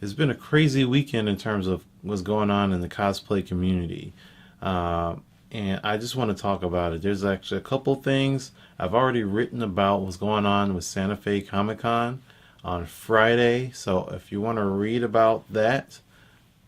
It's been a crazy weekend in terms of what's going on in the cosplay community. Uh, and I just want to talk about it. There's actually a couple things I've already written about what's going on with Santa Fe Comic Con on Friday. So if you want to read about that,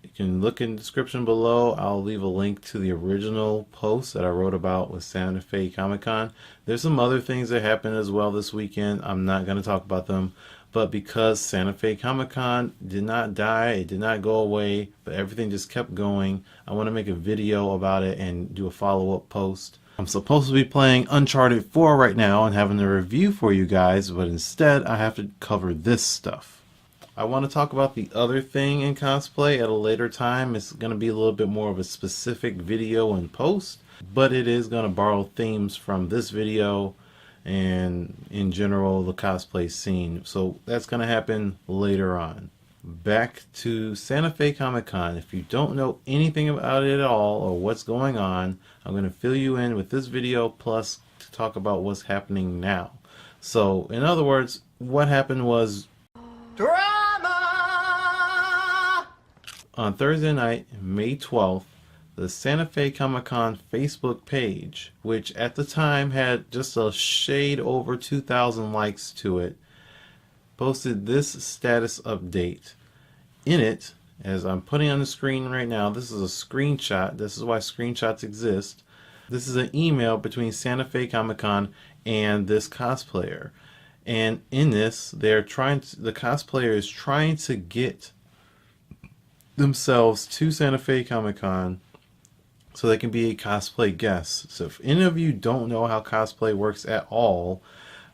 you can look in the description below. I'll leave a link to the original post that I wrote about with Santa Fe Comic Con. There's some other things that happened as well this weekend. I'm not going to talk about them. But because Santa Fe Comic Con did not die, it did not go away, but everything just kept going, I want to make a video about it and do a follow-up post. I'm supposed to be playing Uncharted 4 right now and having a review for you guys, but instead I have to cover this stuff. I want to talk about the other thing in cosplay at a later time. It's going to be a little bit more of a specific video and post, but it is going to borrow themes from this video and in general the cosplay scene. So that's going to happen later on. Back to Santa Fe Comic Con. If you don't know anything about it at all or what's going on, I'm going to fill you in with this video plus to talk about what's happening now. So in other words, what happened was drama! On Thursday night, May 12th, the Santa Fe Comic Con Facebook page, which at the time had just a shade over 2,000 likes to it, posted this status update. In it, as I'm putting on the screen right now, this is a screenshot. This is why screenshots exist. This is an email between Santa Fe Comic Con and this cosplayer. And in this, the cosplayer is trying to get themselves to Santa Fe Comic Con so they can be a cosplay guest. So if any of you don't know how cosplay works at all,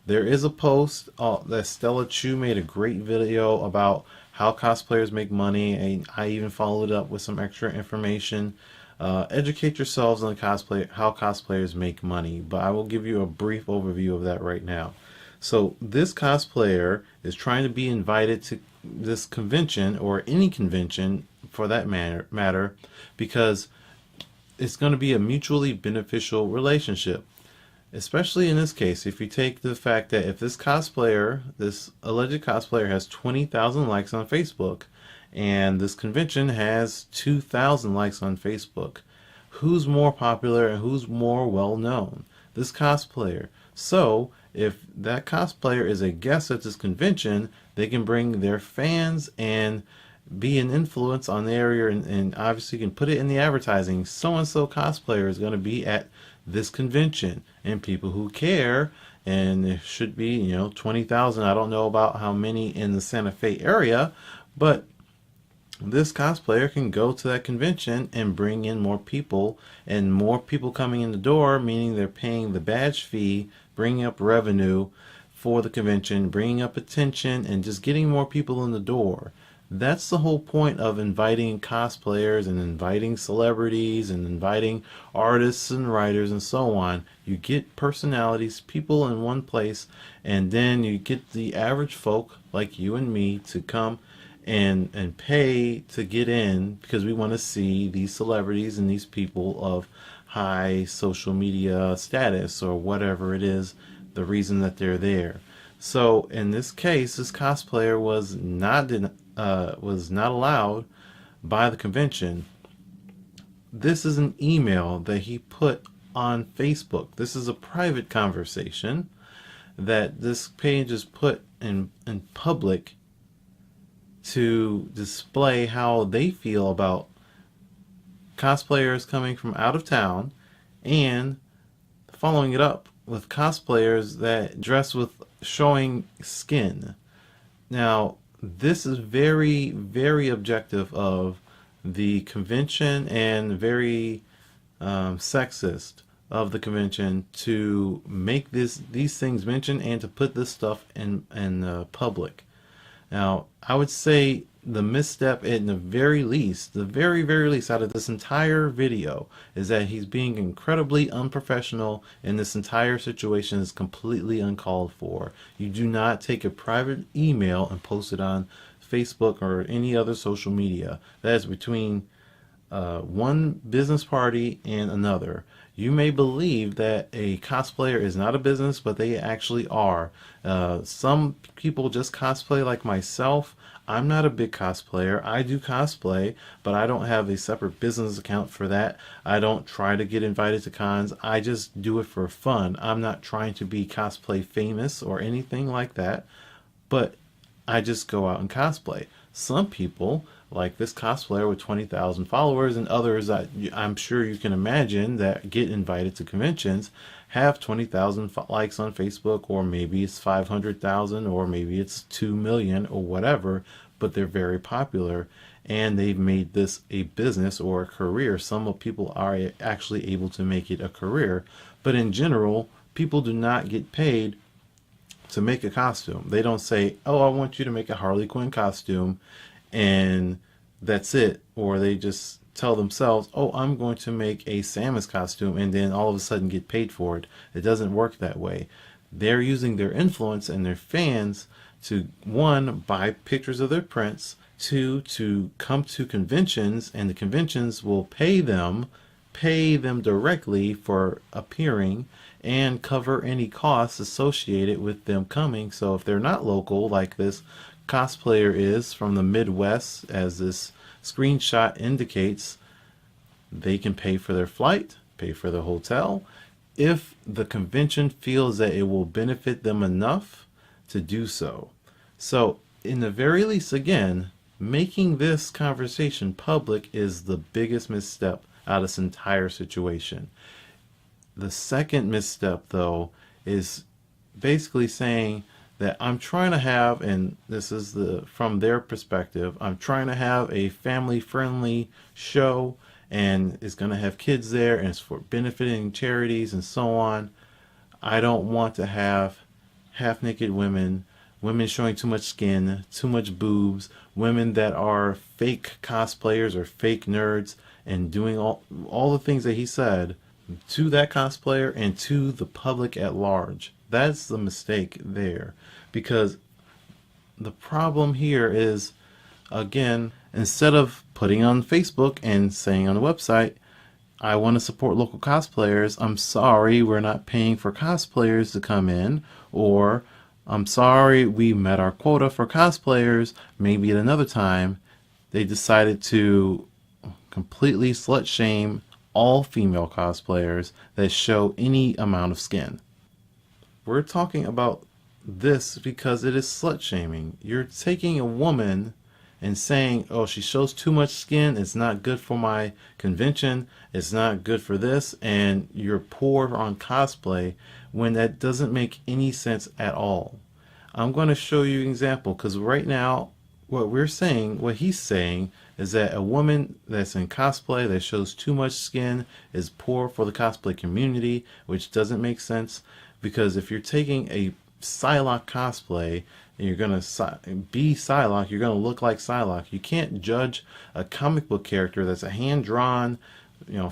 there is a post that Stella Chu made a great video about how cosplayers make money, and I even followed up with some extra information. Educate yourselves on how cosplayers make money, but I will give you a brief overview of that right now. So this cosplayer is trying to be invited to this convention, or any convention for that matter, because it's going to be a mutually beneficial relationship. Especially in this case, if you take the fact that if this alleged cosplayer has 20,000 likes on Facebook, and this convention has 2,000 likes on Facebook, who's more popular and who's more well known? This cosplayer. So if that cosplayer is a guest at this convention, they can bring their fans and be an influence on the area, and obviously you can put it in the advertising. So and so cosplayer is going to be at this convention, and people who care, and there should be 20,000. I don't know about how many in the Santa Fe area, but this cosplayer can go to that convention and bring in more people, and more people coming in the door, meaning they're paying the badge fee, bringing up revenue for the convention, bringing up attention, and just getting more people in the door. That's the whole point of inviting cosplayers and inviting celebrities and inviting artists and writers and so on. You get personalities, people in one place, and then you get the average folk like you and me to come and pay to get in, because we want to see these celebrities and these people of high social media status or whatever it is, the reason that they're there. So in this case, this cosplayer was not allowed by the convention. This is an email that he put on Facebook. This is a private conversation that this page is put in public to display how they feel about cosplayers coming from out of town, and following it up with cosplayers that dress with showing skin. Now, this is very, very objective of the convention, and very sexist of the convention to make these things mentioned and to put this stuff in public. Now, I would say the misstep, in the very least, the very, very least out of this entire video, is that he's being incredibly unprofessional, and this entire situation is completely uncalled for. You do not take a private email and post it on Facebook or any other social media. That is between one business party and another. You may believe that a cosplayer is not a business, but they actually are. Some people just cosplay like myself. I'm not a big cosplayer. I do cosplay, but I don't have a separate business account for that. I don't try to get invited to cons. I just do it for fun. I'm not trying to be cosplay famous or anything like that, but I just go out and cosplay. Some people, like this cosplayer with 20,000 followers, and others that I'm sure you can imagine that get invited to conventions, have 20,000 likes on Facebook, or maybe it's 500,000, or maybe it's 2 million, or whatever, but they're very popular and they've made this a business or a career. Some people are actually able to make it a career, but in general, people do not get paid to make a costume. They don't say, "Oh, I want you to make a Harley Quinn costume," and that's it. Or they just tell themselves, "Oh, I'm going to make a Samus costume," and then all of a sudden get paid for it. It doesn't work that way. They're using their influence and their fans to, one, buy pictures of their prints, two, to come to conventions, and the conventions will pay them directly for appearing and cover any costs associated with them coming. So if they're not local, like this cosplayer is from the Midwest, as this screenshot indicates, they can pay for their flight, pay for the hotel, if the convention feels that it will benefit them enough to do so. So, in the very least, again, making this conversation public is the biggest misstep out of this entire situation. The second misstep, though, is basically saying that I'm trying to have, and this is from their perspective, I'm trying to have a family-friendly show, and it's going to have kids there, and it's for benefiting charities and so on. I don't want to have half-naked women, women showing too much skin, too much boobs, women that are fake cosplayers or fake nerds, and doing all the things that he said to that cosplayer and to the public at large. That's the mistake there, because the problem here is, again, instead of putting on Facebook and saying on the website, "I want to support local cosplayers. I'm sorry, we're not paying for cosplayers to come in," or "I'm sorry, we met our quota for cosplayers, maybe at another time," they decided to completely slut shame all female cosplayers that show any amount of skin. We're talking about this because it is slut shaming. You're taking a woman and saying, "Oh, she shows too much skin, it's not good for my convention, it's not good for this," and you're poor on cosplay, when that doesn't make any sense at all. I'm going to show you an example, because right now what he's saying is that a woman that's in cosplay that shows too much skin is poor for the cosplay community, which doesn't make sense, because if you're taking a Psylocke cosplay and you're going to be Psylocke, you're going to look like Psylocke. You can't judge a comic book character that's a hand-drawn,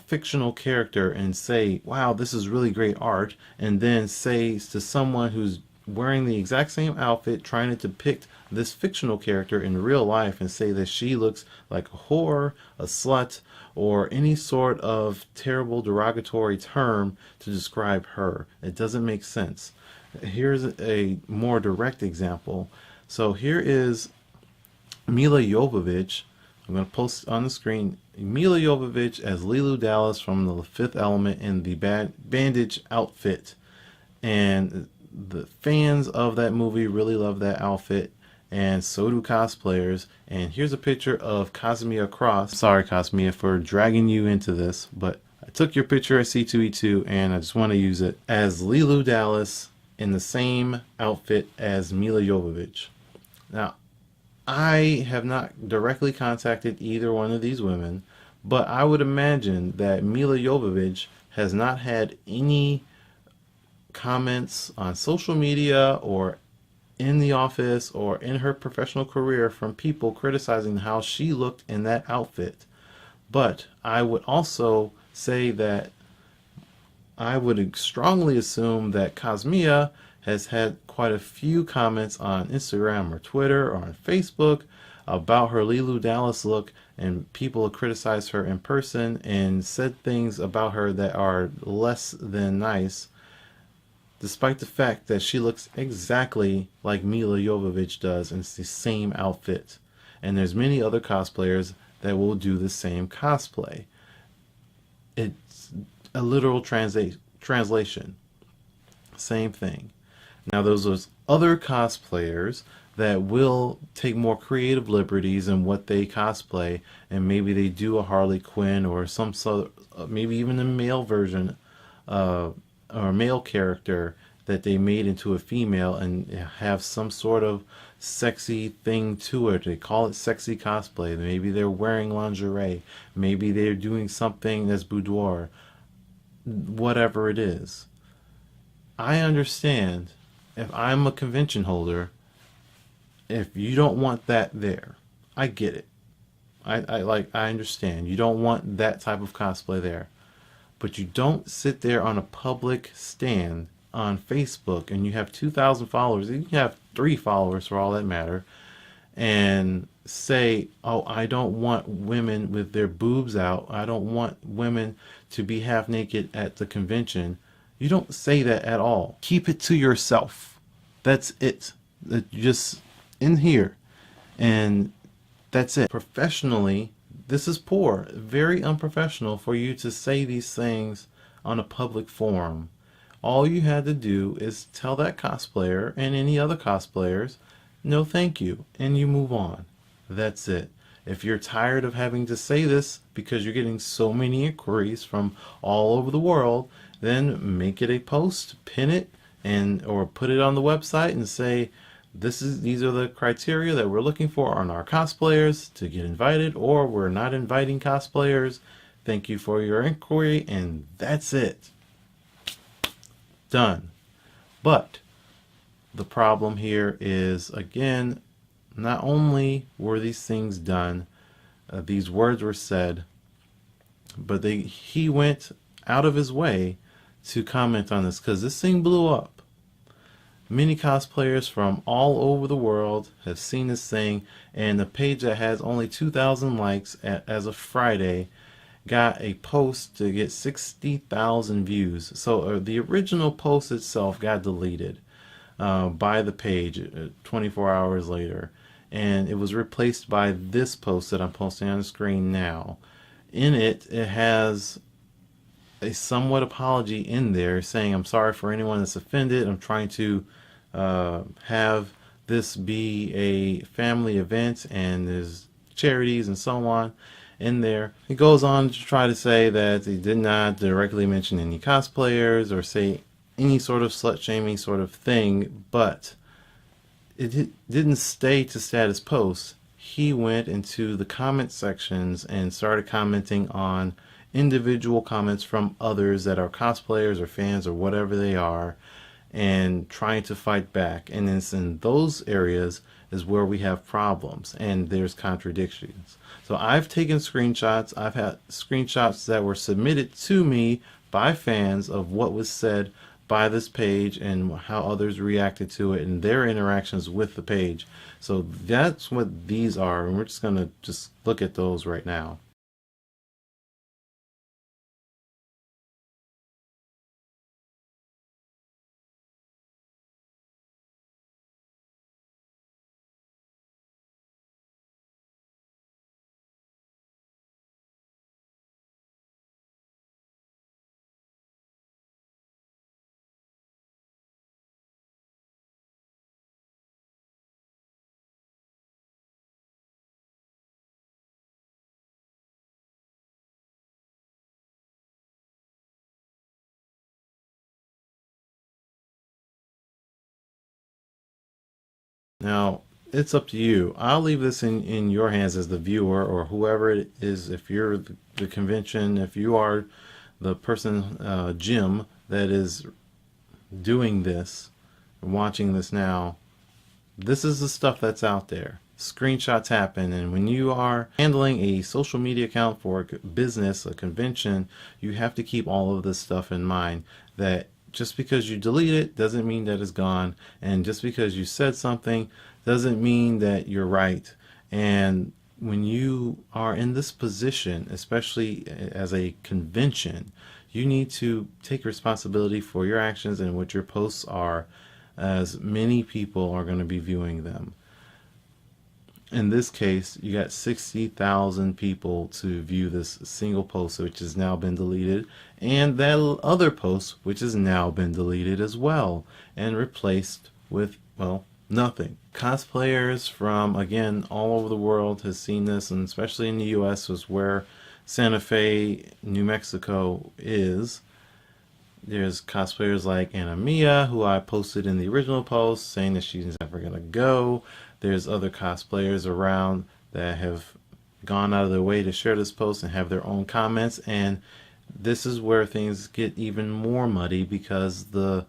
fictional character and say, "Wow, this is really great art," and then say to someone who's wearing the exact same outfit, trying to depict this fictional character in real life, and say that she looks like a whore, a slut, or any sort of terrible derogatory term to describe her. It doesn't make sense. Here's a more direct example. So here is Mila Jovovich. I'm going to post on the screen Mila Jovovich as Leeloo Dallas from The Fifth Element in the bandage outfit. And the fans of that movie really love that outfit, and so do cosplayers. And here's a picture of Cosmia Cross. Sorry, Cosmia, for dragging you into this, but I took your picture at C2E2 and I just want to use it as Leeloo Dallas in the same outfit as Mila Jovovich. Now, I have not directly contacted either one of these women, but I would imagine that Mila Jovovich has not had any comments on social media or in the office or in her professional career from people criticizing how she looked in that outfit. But I would also say that I would strongly assume that Cosmia has had quite a few comments on Instagram or Twitter or on Facebook about her Leeloo Dallas look, and people have criticized her in person and said things about her that are less than nice, despite the fact that she looks exactly like Mila Jovovich does, and it's the same outfit. and there's many other cosplayers that will do the same cosplay. It's a literal translation. Same thing. Now, those other cosplayers that will take more creative liberties in what they cosplay, and maybe they do a Harley Quinn or some sort, maybe even a male version, or a male character that they made into a female and have some sort of sexy thing to it. They call it sexy cosplay. Maybe they're wearing lingerie. Maybe they're doing something that's boudoir. Whatever it is. I understand if I'm a convention holder, if you don't want that there. I get it. I understand. You don't want that type of cosplay there. But you don't sit there on a public stand on Facebook and you have 2,000 followers, you have 3 followers for all that matter, and say, oh, I don't want women with their boobs out. I don't want women to be half naked at the convention. You don't say that at all. Keep it to yourself. That's it. Just in here. And that's it. Professionally, this is poor. Very unprofessional for you to say these things on a public forum. All you had to do is tell that cosplayer and any other cosplayers, no thank you, and you move on. That's it. If you're tired of having to say this because you're getting so many inquiries from all over the world, then make it a post, pin it, and or put it on the website and say, these are the criteria that we're looking for on our cosplayers to get invited, or we're not inviting cosplayers. Thank you for your inquiry, and that's it. Done. But the problem here is, again, not only were these things done, these words were said, but he went out of his way to comment on this because this thing blew up. Many cosplayers from all over the world have seen this thing, and the page that has only 2,000 likes as of Friday got a post to get 60,000 views. So the original post itself got deleted by the page 24 hours later, and it was replaced by this post that I'm posting on the screen now. In it, it has a somewhat apology in there saying, I'm sorry for anyone that's offended. I'm trying to have this be a family event, and there's charities and so on in there. He goes on to try to say that he did not directly mention any cosplayers or say any sort of slut-shaming sort of thing, but it didn't stay to status posts. He went into the comment sections and started commenting on individual comments from others that are cosplayers or fans or whatever they are, and trying to fight back. And it's in those areas is where we have problems and there's contradictions. So I've taken screenshots. I've had screenshots that were submitted to me by fans of what was said by this page and how others reacted to it and their interactions with the page. So that's what these are, and we're just going to just look at those right now. Now, it's up to you. I'll leave this in your hands as the viewer or whoever it is. If you're the convention, if you are the person, Jim, that is doing this, watching this now, this is the stuff that's out there. Screenshots happen, and when you are handling a social media account for a business, a convention, you have to keep all of this stuff in mind, that just because you delete it doesn't mean that it's gone, and just because you said something doesn't mean that you're right. And when you are in this position, especially as a convention, you need to take responsibility for your actions and what your posts are, as many people are going to be viewing them. In this case, you got 60,000 people to view this single post, which has now been deleted, and that other post, which has now been deleted as well, and replaced with, well, nothing. Cosplayers from, again, all over the world has seen this, and especially in the US, was where Santa Fe, New Mexico is. There's cosplayers like Anna Mia, who I posted in the original post, saying that she's never going to go. There's other cosplayers around that have gone out of their way to share this post and have their own comments. And this is where things get even more muddy, because the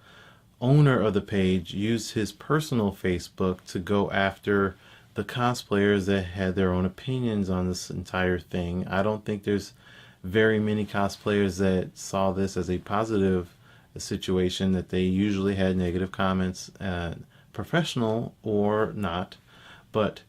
owner of the page used his personal Facebook to go after the cosplayers that had their own opinions on this entire thing. I don't think there's very many cosplayers that saw this as a positive situation, that they usually had negative comments, professional or not. But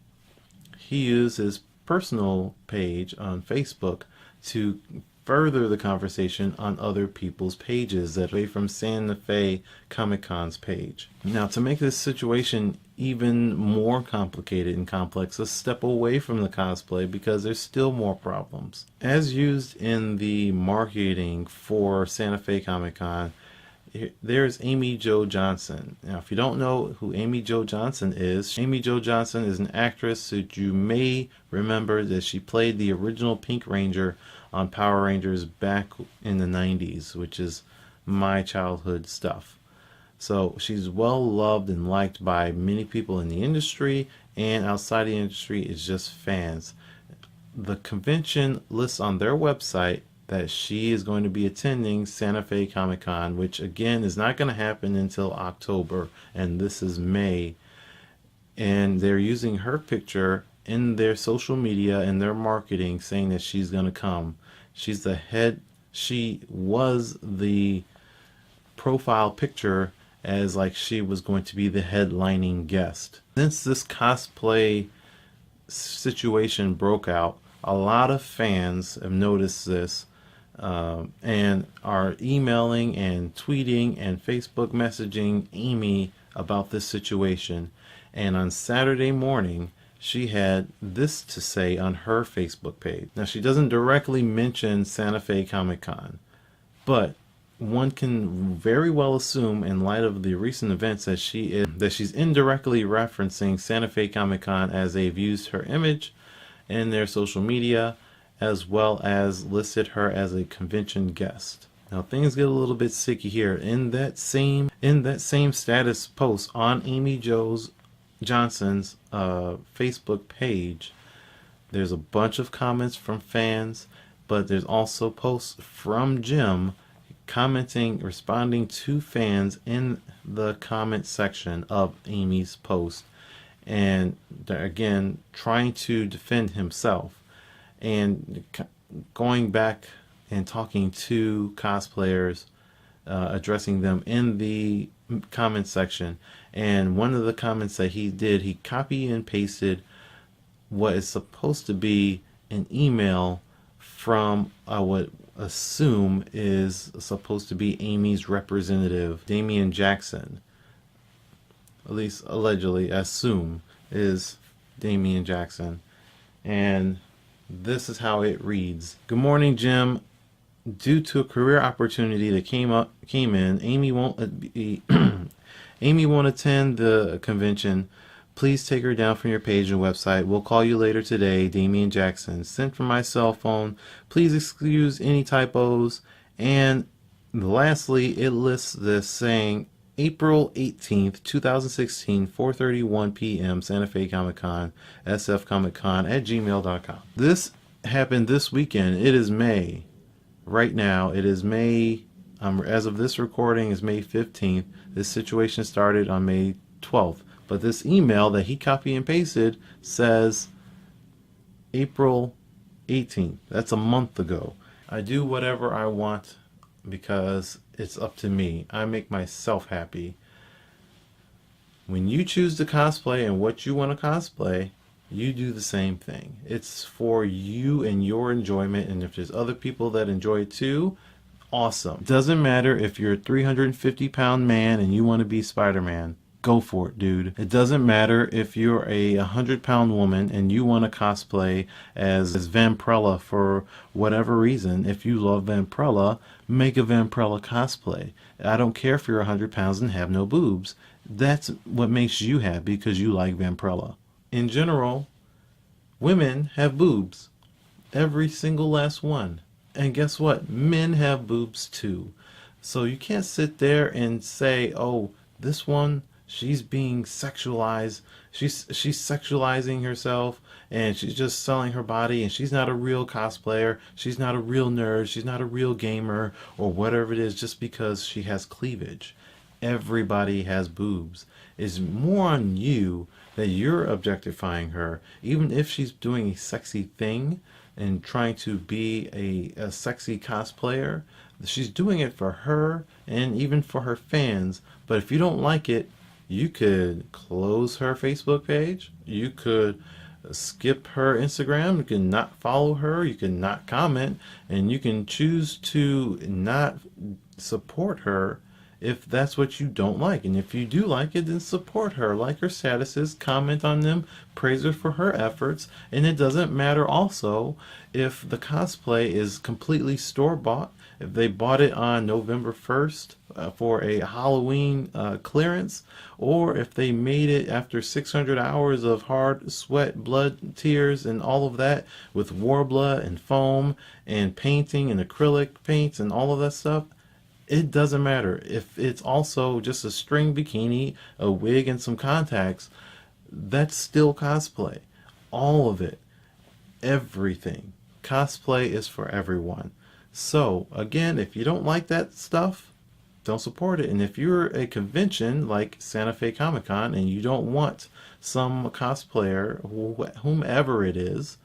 he used his personal page on Facebook to further the conversation on other people's pages that way from Santa Fe Comic Con's page. Now, to make this situation even more complicated and complex, let's step away from the cosplay, because there's still more problems. As used in the marketing for Santa Fe Comic Con, there's Amy Jo Johnson. Now, if you don't know who Amy Jo Johnson is an actress that you may remember that she played the original Pink Ranger on Power Rangers back in the 90s, which is my childhood stuff. So she's well loved and liked by many people in the industry, and outside the industry, it's just fans. The convention lists on their website that she is going to be attending Santa Fe Comic Con, which again is not going to happen until October, and this is May. And they're using her picture in their social media and their marketing, saying that she's going to come. She's the head, she was the profile picture as like she was going to be the headlining guest. Since this cosplay situation broke out, a lot of fans have noticed this, and are emailing and tweeting and Facebook messaging Amy about this situation. And on Saturday morning, she had this to say on her Facebook page. Now, she doesn't directly mention Santa Fe Comic Con, but one can very well assume, in light of the recent events, that she's indirectly referencing Santa Fe Comic Con, as they've used her image in their social media, as well as listed her as a convention guest. Now, things get a little bit sticky here. In that same status post on Amy Jo Johnson's Facebook page, there's a bunch of comments from fans, but there's also posts from Jim commenting, responding to fans in the comment section of Amy's post, and again trying to defend himself and going back and talking to cosplayers, addressing them in the comment section. And one of the comments that he did, he copied and pasted what is supposed to be an email from I would assume is supposed to be Amy's representative, Damian Jackson. At least allegedly, assume is Damian Jackson. And this is how it reads. Good morning, Jim. Due to a career opportunity that came in, Amy won't attend the convention. Please take her down from your page and website. We'll call you later today. Damian Jackson. Sent from my cell phone. Please excuse any typos. And lastly, it lists this saying April 18th, 2016, 4:31 p.m. Santa Fe Comic Con, sfcomiccon@gmail.com. This happened this weekend. It is May. Right now, it is May. As of this recording, is May 15th. This situation started on May 12th. But this email that he copied and pasted says April 18th. That's a month ago. I do whatever I want because it's up to me. I make myself happy. When you choose to cosplay and what you want to cosplay, you do the same thing. It's for you and your enjoyment, and if there's other people that enjoy it too, awesome. Doesn't matter if you're a 350-pound man and you want to be Spider-Man. go for it, dude. It doesn't matter if you're a 100-pound woman and you want to cosplay as Vampirella for whatever reason. If you love Vampirella, make a Vampirella cosplay. I don't care if you're 100 pounds and have no boobs. That's what makes you happy because you like Vampirella. In general, women have boobs. Every single last one. And guess what? Men have boobs too. So you can't sit there and say, oh, this one, she's being sexualized. She's sexualizing herself and she's just selling her body and she's not a real cosplayer. She's not a real nerd. She's not a real gamer or whatever it is just because she has cleavage. Everybody has boobs. It's more on you that you're objectifying her, even if she's doing a sexy thing and trying to be a sexy cosplayer. She's doing it for her and even for her fans. But if you don't like it, you could close her Facebook page. You could skip her Instagram. You can not follow her. You can not comment. And you can choose to not support her if that's what you don't like. And if you do like it, then support her. Like her statuses, comment on them, praise her for her efforts. And it doesn't matter also if the cosplay is completely store-bought. If they bought it on November 1st for a Halloween clearance, or if they made it after 600 hours of hard sweat, blood, tears, and all of that with Worbla and foam and painting and acrylic paints and all of that stuff, it doesn't matter. If it's also just a string bikini, a wig, and some contacts, that's still cosplay. All of it. Everything. Cosplay is for everyone. So, again, if you don't like that stuff, don't support it. And if you're a convention like Santa Fe Comic Con and you don't want some cosplayer, whomever it is,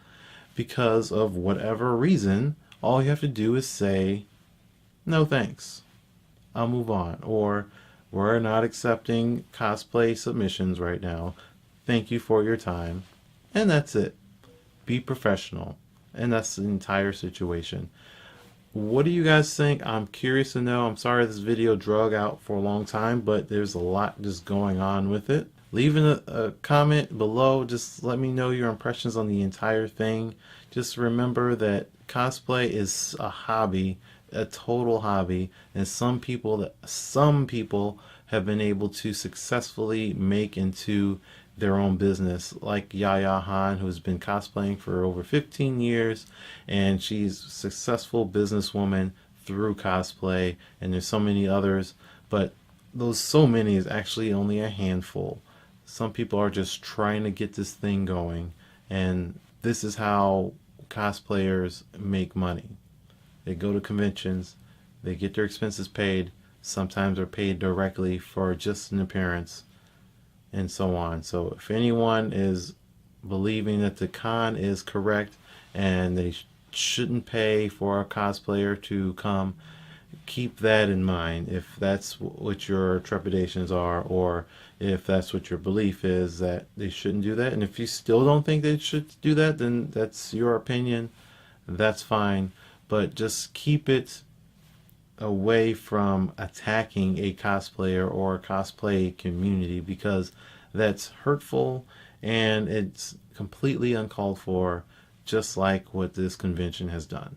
because of whatever reason, all you have to do is say, no thanks. I'll move on. Or, we're not accepting cosplay submissions right now. Thank you for your time. And that's it. Be professional. And that's the entire situation. What do you guys think? I'm curious to know. I'm sorry this video drug out for a long time, but there's a lot just going on with it. Leave a comment below. Just let me know your impressions on the entire thing. Just remember that cosplay is a hobby, a total hobby, and some people have been able to successfully make into their own business, like Yaya Han, who's been cosplaying for over 15 years, and she's a successful businesswoman through cosplay, and there's so many others, but those so many is actually only a handful. Some people are just trying to get this thing going, and this is how cosplayers make money. They go to conventions, they get their expenses paid, sometimes they're paid directly for just an appearance, and so on. So if anyone is believing that the con is correct and they shouldn't pay for a cosplayer to come, keep that in mind. If that's what your trepidations are, or if that's what your belief is, that they shouldn't do that. And if you still don't think they should do that, then that's your opinion. That's fine. But just keep it away from attacking a cosplayer or a cosplay community, because that's hurtful and it's completely uncalled for, just like what this convention has done.